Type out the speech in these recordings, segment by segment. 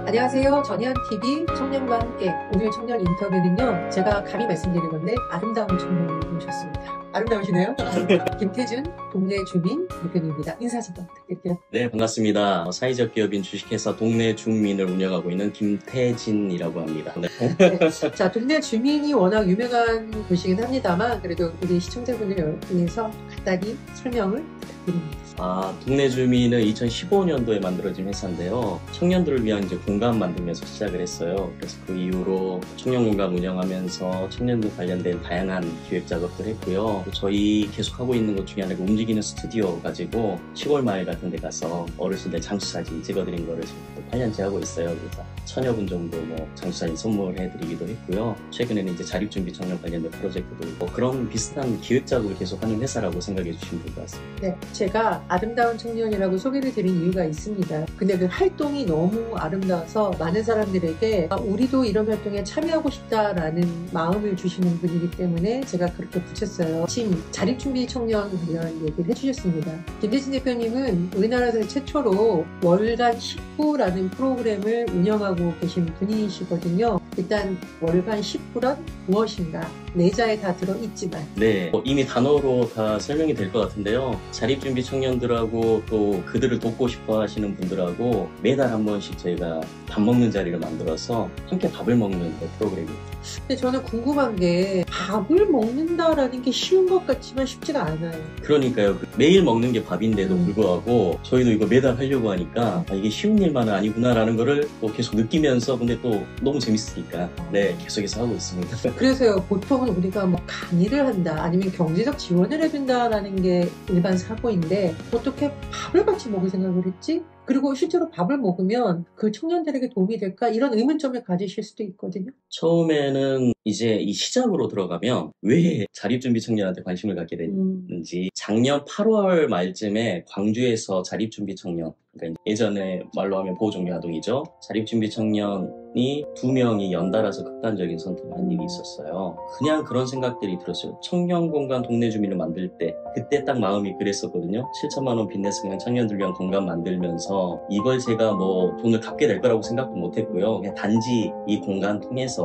안녕하세요. 전현TV 청년과 함께 오늘 청년 인터뷰는요. 제가 감히 말씀드린 건데 아름다운 청년을 모셨습니다. 아름다우시네요. 김태준 동네 주민 대표님입니다. 인사 좀 부탁드릴게요. 네, 반갑습니다. 사회적 기업인 주식회사 동네 주민을 운영하고 있는 김태진이라고 합니다. 네. 네. 자, 동네 주민이 워낙 유명한 곳이긴 합니다만 그래도 우리 시청자분들 위해서 간단히 설명을 부탁드립니다. 동네 주민은 2015년도에 만들어진 회사인데요. 청년들을 위한 이제 공간 만들면서 시작을 했어요. 그래서 그 이후로 청년 공간 운영하면서 청년들 관련된 다양한 기획 작업들 했고요. 저희 계속하고 있는 것 중에 하나가 움직이는 스튜디오 가지고 시골 마을 같은 데 가서 어르신들 장수사진 찍어드린 거를 지금 8년째 하고 있어요. 그래서 1000여 분 정도 장수사진 선물해드리기도 했고요. 최근에는 이제 자립준비 청년 관련된 프로젝트도 있고 그런 비슷한 기획 작업을 계속하는 회사라고 생각해 주시면 될 것 같습니다. 네, 제가 아름다운 청년이라고 소개를 드린 이유가 있습니다. 근데 그 활동이 너무 아름다워서 많은 사람들에게 우리도 이런 활동에 참여하고 싶다라는 마음을 주시는 분이기 때문에 제가 그렇게 붙였어요. 지금 자립준비 청년 관련 얘기를 해주셨습니다. 김태진 대표님은 우리나라에서 최초로 월간 10부라는 프로그램을 운영하고 계신 분이시거든요. 일단 월간 10부란 무엇인가? 내자에 다 들어있지만 네, 이미 단어로 다 설명이 될 것 같은데요. 자립준비 청년들하고 또 그들을 돕고 싶어 하시는 분들하고 매달 한 번씩 저희가 밥 먹는 자리를 만들어서 함께 밥을 먹는 프로그램입니다. 근데 저는 궁금한 게 밥을 먹는다라는 게 쉬운 것 같지만 쉽지가 않아요. 그러니까요. 매일 먹는 게 밥인데도 불구하고 저희도 이거 매달 하려고 하니까 이게 쉬운 일만은 아니구나라는 거를 또 계속 느끼면서 근데 또 너무 재밌으니까 네, 계속해서 하고 있습니다. 그래서요, 보통은 우리가 뭐 강의를 한다 아니면 경제적 지원을 해준다라는 게 일반 사고인데 어떻게 밥을 같이 먹을 생각을 했지? 그리고 실제로 밥을 먹으면 그 청년들에게 도움이 될까? 이런 의문점을 가지실 수도 있거든요. 처음에는 이제 이 시작으로 들어가면 왜 자립준비 청년한테 관심을 갖게 됐는지 작년 8월 말쯤에 광주에서 자립준비 청년, 그러니까 예전에 말로 하면 보호종료 아동이죠. 자립준비 청년이 2명이 연달아서 극단적인 선택을 한 일이 있었어요. 그냥 그런 생각들이 들었어요. 청년공간 동네 주민을 만들 때 그때 딱 마음이 그랬었거든요. 7천만 원 빚내서 그냥 청년들 위한 공간 만들면서 이걸 제가 뭐 돈을 갚게 될 거라고 생각도 못했고요. 그냥 단지 이 공간 통해서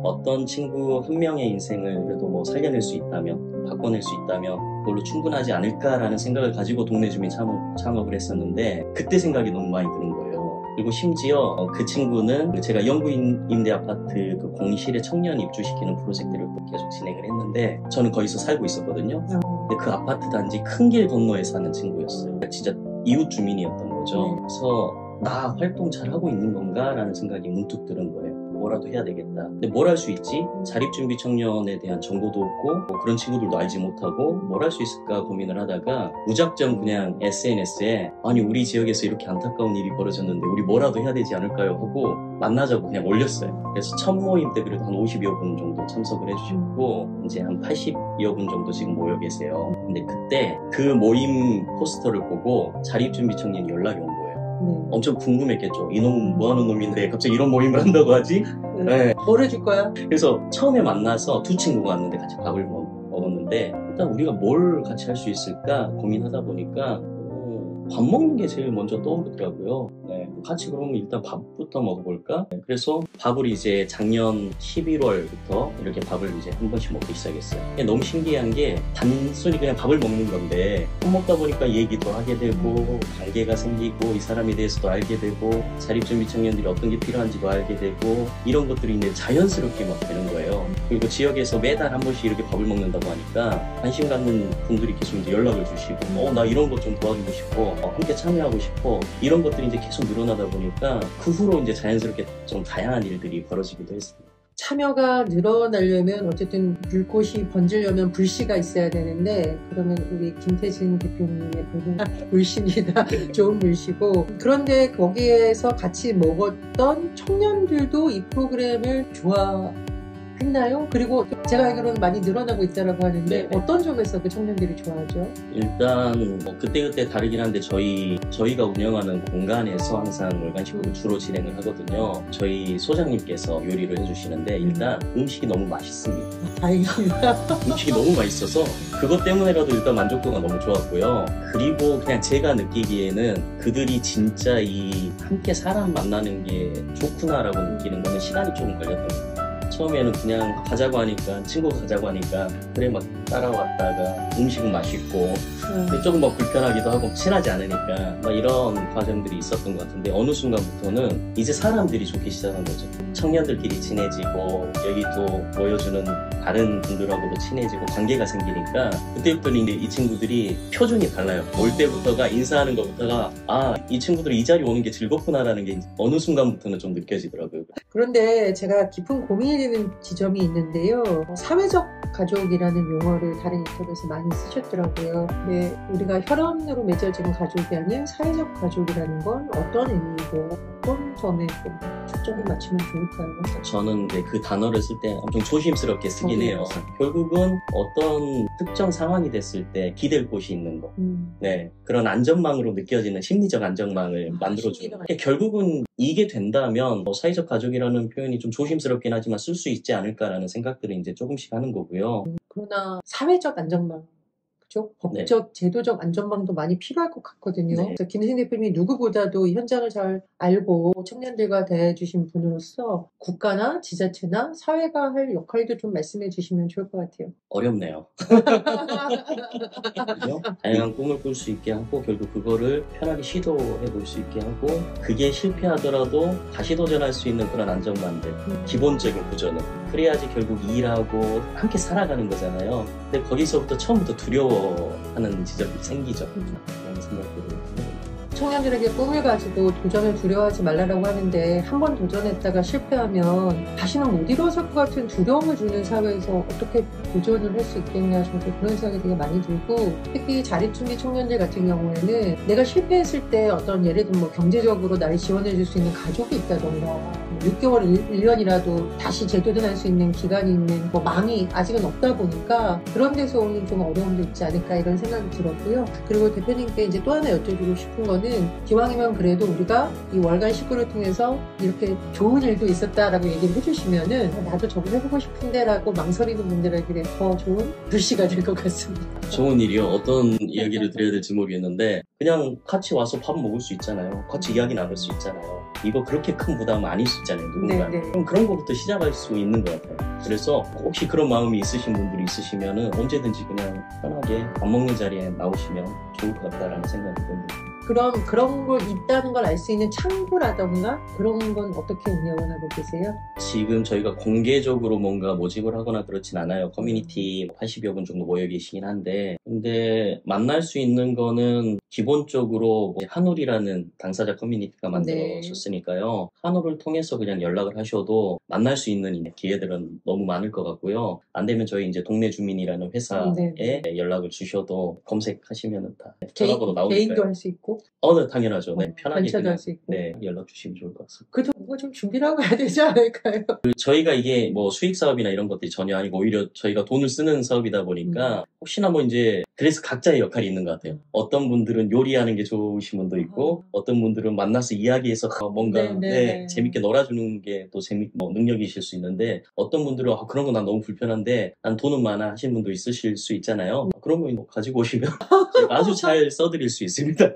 어떤 친구 한 명의 인생을 그래도 뭐 살려낼 수 있다면, 바꿔낼 수 있다면 그걸로 충분하지 않을까라는 생각을 가지고 동네 주민 창업을 했었는데 그때 생각이 너무 많이 드는 거예요. 그리고 심지어 그 친구는 제가 영구인 임대 아파트 그 공실에 청년 입주시키는 프로젝트를 계속 진행을 했는데 저는 거기서 살고 있었거든요. 근데 그 아파트 단지 큰 길 건너에 사는 친구였어요. 진짜 이웃 주민이었던 거죠. 그래서 나 활동 잘하고 있는 건가? 라는 생각이 문득 드는 거예요. 뭐라도 해야 되겠다. 근데 뭘 할 수 있지? 자립준비 청년에 대한 정보도 없고 뭐 그런 친구들도 알지 못하고 뭘 할 수 있을까 고민을 하다가 무작정 그냥 SNS에 아니 우리 지역에서 이렇게 안타까운 일이 벌어졌는데 우리 뭐라도 해야 되지 않을까요? 하고 만나자고 그냥 올렸어요. 그래서 첫 모임 때 그래도 한 50여 분 정도 참석을 해주셨고 이제 한 80여 분 정도 지금 모여 계세요. 근데 그때 그 모임 포스터를 보고 자립준비 청년이 연락이 온 거예요. 엄청 궁금했겠죠. 이놈은 뭐하는 놈인데 갑자기 이런 모임을 한다고 하지? 네. 뭘 해줄 거야? 그래서 처음에 만나서 두 친구가 왔는데 같이 밥을 먹었는데 일단 우리가 뭘 같이 할 수 있을까 고민하다 보니까 밥 먹는 게 제일 먼저 떠오르더라고요. 네. 같이 그러면 일단 밥부터 먹어볼까? 네. 그래서 밥을 이제 작년 11월부터 이렇게 밥을 이제 한 번씩 먹기 시작했어요. 너무 신기한 게 단순히 그냥 밥을 먹는 건데 밥 먹다 보니까 얘기도 하게 되고 관계가 생기고 이 사람에 대해서도 알게 되고 자립준비 청년들이 어떤 게 필요한지도 알게 되고 이런 것들이 이제 자연스럽게 막 되는 거예요. 그리고 지역에서 매달 한 번씩 이렇게 밥을 먹는다고 하니까 관심 갖는 분들이 계속 이제 연락을 주시고 나 이런 것 좀 도와주고 싶고 함께 참여하고 싶어 이런 것들이 이제 계속 늘어나다 보니까 그 후로 이제 자연스럽게 좀 다양한 일들이 벌어지기도 했습니다. 참여가 늘어나려면 어쨌든 불꽃이 번지려면 불씨가 있어야 되는데 그러면 우리 김태진 대표님의 불은 불씨입니다. 좋은 불씨고 그런데 거기에서 같이 먹었던 청년들도 이 프로그램을 했나요? 그리고 제가 알기로는 많이 늘어나고 있다고 하는데 네. 어떤 점에서 그 청년들이 좋아하죠? 일단 뭐 그때그때 다르긴 한데 저희가 운영하는 공간에서 항상 월간식구를 주로 진행을 하거든요. 저희 소장님께서 요리를 해주시는데 일단 음식이 너무 맛있습니다. 다행입니다. 음식이 너무 맛있어서 그것 때문에라도 일단 만족도가 너무 좋았고요. 그리고 그냥 제가 느끼기에는 그들이 진짜 이 함께 사람 만나는 게 좋구나라고 느끼는 거는 시간이 조금 걸렸던 것 같아요. 처음에는 그냥 가자고 하니까, 친구가 가자고 하니까 그래 막 따라왔다가 음식은 맛있고 조금 막 불편하기도 하고 친하지 않으니까 막 이런 과정들이 있었던 것 같은데 어느 순간부터는 이제 사람들이 좋기 시작한 거죠. 청년들끼리 친해지고 여기 또 모여주는 다른 분들하고도 친해지고 관계가 생기니까 그때부터는 이제 이 친구들이 표정이 달라요. 올 때부터가 인사하는 것부터가 이 친구들이 이 자리 오는 게 즐겁구나라는 게 어느 순간부터는 좀 느껴지더라고요. 그런데 제가 깊은 고민이 되는 지점이 있는데요. 사회적 가족이라는 용어를 다른 인터넷에서 많이 쓰셨더라고요. 근데 우리가 혈연으로 맺어진 가족이 아닌 사회적 가족이라는 건 어떤 의미이고 어떤 점에 좀 초점을 맞추면 좋을까요? 저는 그 단어를 쓸 때 엄청 조심스럽게 쓰긴 해요. 결국은 어떤 특정 상황이 됐을 때 기댈 곳이 있는 거. 네, 그런 안전망으로 느껴지는 심리적 안전망을 만들어주는 거. 결국은 이게 된다면 사회적 가족이라는 표현이 좀 조심스럽긴 하지만 쓸 수 있지 않을까라는 생각들을 이제 조금씩 하는 거고요. 그러나 사회적 안전망, 그죠? 법적, 제도적 안전망도 많이 필요할 것 같거든요. 네. 그래서 김은신 대표님이 누구보다도 이 현장을 잘 알고 청년들과 대해주신 분으로서 국가나 지자체나 사회가 할 역할도 좀 말씀해 주시면 좋을 것 같아요. 어렵네요. 그죠? 다양한 꿈을 꿀 수 있게 하고 결국 그거를 편하게 시도해 볼 수 있게 하고 그게 실패하더라도 다시 도전할 수 있는 그런 안정감들 기본적인 구조는 그래야지 결국 일하고 함께 살아가는 거잖아요. 근데 거기서부터 처음부터 두려워하는 지점이 생기죠. 그런 생각들을 청년들에게 꿈을 가지고 도전을 두려워하지 말라고 하는데 한 번 도전했다가 실패하면 다시는 못 이루어질 것 같은 두려움을 주는 사회에서 어떻게 도전을 할 수 있겠냐 저도 그런 생각이 되게 많이 들고 특히 자립준비 청년들 같은 경우에는 내가 실패했을 때 어떤 예를 들면 뭐 경제적으로 나를 지원해 줄 수 있는 가족이 있다던가 6개월, 1년이라도 다시 재도전할 수 있는 기간이 있는 뭐 망이 아직은 없다 보니까 그런 데서 오는 좀 어려움도 있지 않을까 이런 생각이 들었고요. 그리고 대표님께 이제 또 하나 여쭤보고 싶은 거는 기왕이면 그래도 우리가 이 월간 식구를 통해서 이렇게 좋은 일도 있었다라고 얘기를 해주시면은 나도 저거 해보고 싶은데 라고 망설이는 분들에게 더 좋은 글씨가 될 것 같습니다. 좋은 일이요? 어떤 이야기를 드려야 될지 모르겠는데 그냥 같이 와서 밥 먹을 수 있잖아요. 같이 이야기 나눌 수 있잖아요. 이거 그렇게 큰 부담은 아닐 수 있잖아요. 누군가. 그럼 그런 거부터 시작할 수 있는 것 같아요. 그래서 혹시 그런 마음이 있으신 분들이 있으시면은 언제든지 그냥 편하게 밥 먹는 자리에 나오시면 좋을 것 같다라는 생각이 듭니다. 그런 걸 있다는 걸 알 수 있는 창구라던가 그런 건 어떻게 운영을 하고 계세요? 지금 저희가 공개적으로 뭔가 모집을 하거나 그렇진 않아요. 커뮤니티 80여 분 정도 모여 계시긴 한데 근데 만날 수 있는 거는 기본적으로 한울이라는 당사자 커뮤니티가 만들어졌으니까요. 한울을 통해서 그냥 연락을 하셔도 만날 수 있는 기회들은 너무 많을 것 같고요. 안 되면 저희 이제 동네 주민이라는 회사에 연락을 주셔도 검색하시면 다 전화번호 나오니까요. 개인도 할 수 있고? 당연하죠. 네, 편하게 단체도 할 수 있고. 네, 연락 주시면 좋을 것 같습니다. 그래도 뭔가 좀 준비를 하고 해야 되지 않을까요? 저희가 이게 뭐 수익 사업이나 이런 것들이 전혀 아니고 오히려 저희가 돈을 쓰는 사업이다 보니까 혹시나 뭐 이제 그래서 각자의 역할이 있는 것 같아요. 어떤 분들은 요리하는 게 좋으신 분도 있고 어떤 분들은 만나서 이야기해서 뭔가 재밌게 놀아주는 게 또 능력이실 수 있는데 어떤 분들은 그런 거 난 너무 불편한데 난 돈은 많아 하시는 분도 있으실 수 있잖아요. 그런 거 가지고 오시면 아주 잘 써드릴 수 있습니다.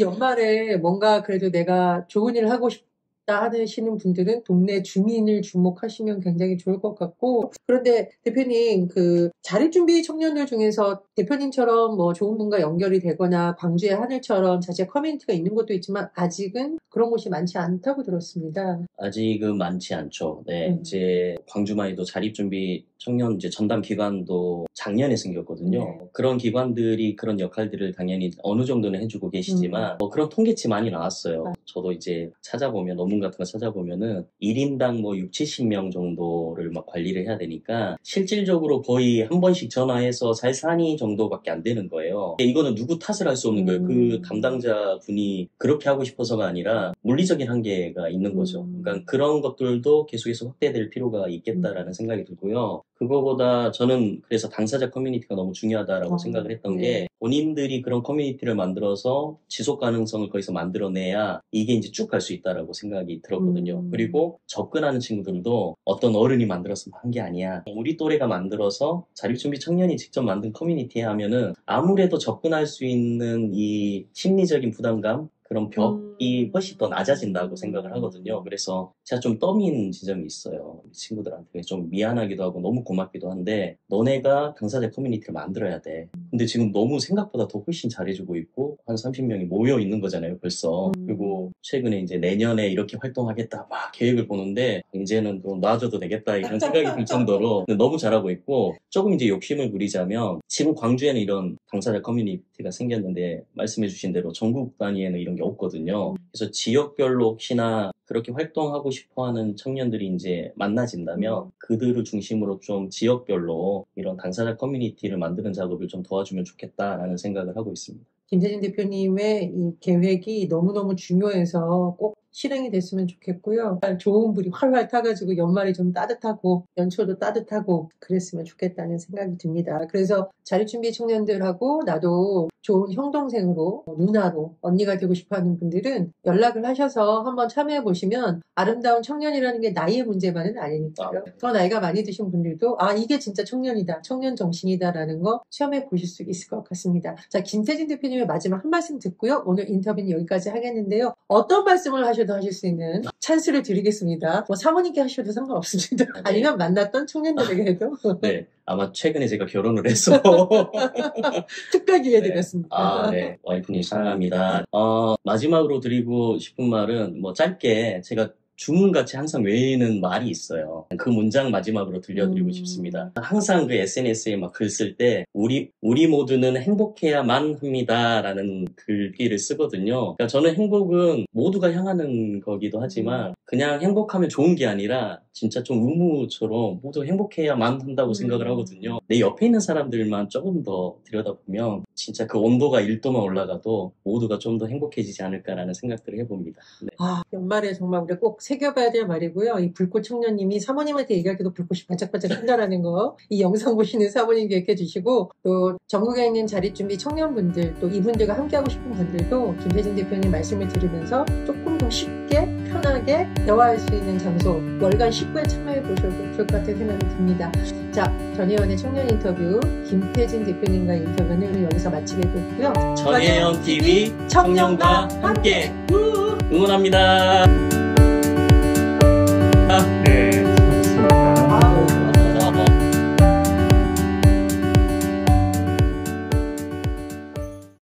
연말에 뭔가 그래도 내가 좋은 일을 하고 싶다 하시는 분들은 동네 주민을 주목하시면 굉장히 좋을 것 같고 그런데 대표님 그 자립준비 청년들 중에서 대표님처럼 뭐 좋은 분과 연결이 되거나 광주의 하늘처럼 자체 커뮤니티가 있는 것도 있지만 아직은 그런 곳이 많지 않다고 들었습니다. 아직은 많지 않죠. 네, 이제 광주만 해도 자립준비 청년 이제 전담 기관도 작년에 생겼거든요. 그런 기관들이 그런 역할들을 당연히 어느 정도는 해주고 계시지만 그런 통계치 많이 나왔어요. 저도 이제 찾아보면 논문 같은 거 찾아보면은 1인당 뭐 6, 70명 정도를 막 관리를 해야 되니까 실질적으로 거의 한 번씩 전화해서 잘 사니 정도밖에 안 되는 거예요. 이거는 누구 탓을 할 수 없는 거예요. 그 담당자 분이 그렇게 하고 싶어서가 아니라 물리적인 한계가 있는 거죠. 그러니까 그런 것들도 계속해서 확대될 필요가 있겠다라는 생각이 들고요. 그거보다 저는 그래서 당사자 커뮤니티가 너무 중요하다라고 생각을 했던 게 본인들이 그런 커뮤니티를 만들어서 지속 가능성을 거기서 만들어내야 이게 이제 쭉 갈 수 있다라고 생각이 들었거든요. 그리고 접근하는 친구들도 어떤 어른이 만들어서 한 게 아니야. 우리 또래가 만들어서 자립준비 청년이 직접 만든 커뮤니티에 하면은 아무래도 접근할 수 있는 이 심리적인 부담감 그런 벽이 훨씬 더 낮아진다고 생각을 하거든요. 그래서 제가 좀 떠민 지점이 있어요. 우리 친구들한테 좀 미안하기도 하고 너무 고맙기도 한데 너네가 당사자 커뮤니티를 만들어야 돼. 근데 지금 너무 생각보다 더 훨씬 잘해주고 있고 한 30명이 모여 있는 거잖아요, 벌써. 그리고 최근에 이제 내년에 이렇게 활동하겠다 막 계획을 보는데 이제는 좀 놔줘도 되겠다 이런 생각이 들 정도로 너무 잘하고 있고 조금 이제 욕심을 부리자면 지금 광주에는 이런 당사자 커뮤니티가 생겼는데 말씀해주신 대로 전국 단위에는 이런 게 없거든요. 그래서 지역별로 혹시나 그렇게 활동하고 싶어하는 청년들이 이제 만나진다면 그들을 중심으로 좀 지역별로 이런 당사자 커뮤니티를 만드는 작업을 좀 도와주면 좋겠다라는 생각을 하고 있습니다. 김태진 대표님의 이 계획이 너무너무 중요해서 꼭 실행이 됐으면 좋겠고요. 좋은 불이 활활 타가지고 연말이 좀 따뜻하고 연초도 따뜻하고 그랬으면 좋겠다는 생각이 듭니다. 그래서 자립준비 청년들하고 나도 좋은 형동생으로 누나로 언니가 되고 싶어하는 분들은 연락을 하셔서 한번 참여해 보시면 아름다운 청년이라는 게 나이의 문제만은 아니니까요. 더 나이가 많이 드신 분들도 이게 진짜 청년이다, 청년 정신이다라는 거 체험해 보실 수 있을 것 같습니다. 자, 김태진 대표님의 마지막 한 말씀 듣고요. 오늘 인터뷰는 여기까지 하겠는데요. 어떤 말씀을 하셔도 하실 수 있는 찬스를 드리겠습니다. 뭐 사모님께 하셔도 상관없습니다. 아니면 만났던 청년들에게 해도. 네. 아마 최근에 제가 결혼을 해서 특별 기회 드렸습니다. 네. 와이프님 사랑합니다. 마지막으로 드리고 싶은 말은 뭐 짧게 제가 주문같이 항상 외우는 말이 있어요. 그 문장 마지막으로 들려드리고 싶습니다. 항상 그 SNS에 막 글 쓸 때 우리 모두는 행복해야만 합니다 라는 글귀를 쓰거든요. 그러니까 저는 행복은 모두가 향하는 거기도 하지만 그냥 행복하면 좋은 게 아니라 진짜 좀 의무처럼 모두 행복해야만 한다고 생각을 하거든요. 내 옆에 있는 사람들만 조금 더 들여다보면 진짜 그 온도가 1도만 올라가도 모두가 좀 더 행복해지지 않을까라는 생각들을 해봅니다. 네. 연말에 정말 우리가 꼭 새겨봐야 될 말이고요. 이 불꽃 청년님이 사모님한테 얘기하기도 불꽃이 반짝반짝 한다라는 거, 이 영상 보시는 사모님 기억해 주시고, 또 전국에 있는 자립준비 청년분들, 또 이분들과 함께하고 싶은 분들도 김태진 대표님 말씀을 들으면서 조금 더 쉽게 편하게 대화할 수 있는 장소 월간 10부에 참여해 보셔도 좋을 것 같은 생각이 듭니다. 자, 전혜연의 청년 인터뷰 김태진 대표님과의 인터뷰는 여기서 마치게 되고요. 전혜연 TV 청년과 함께 응원합니다.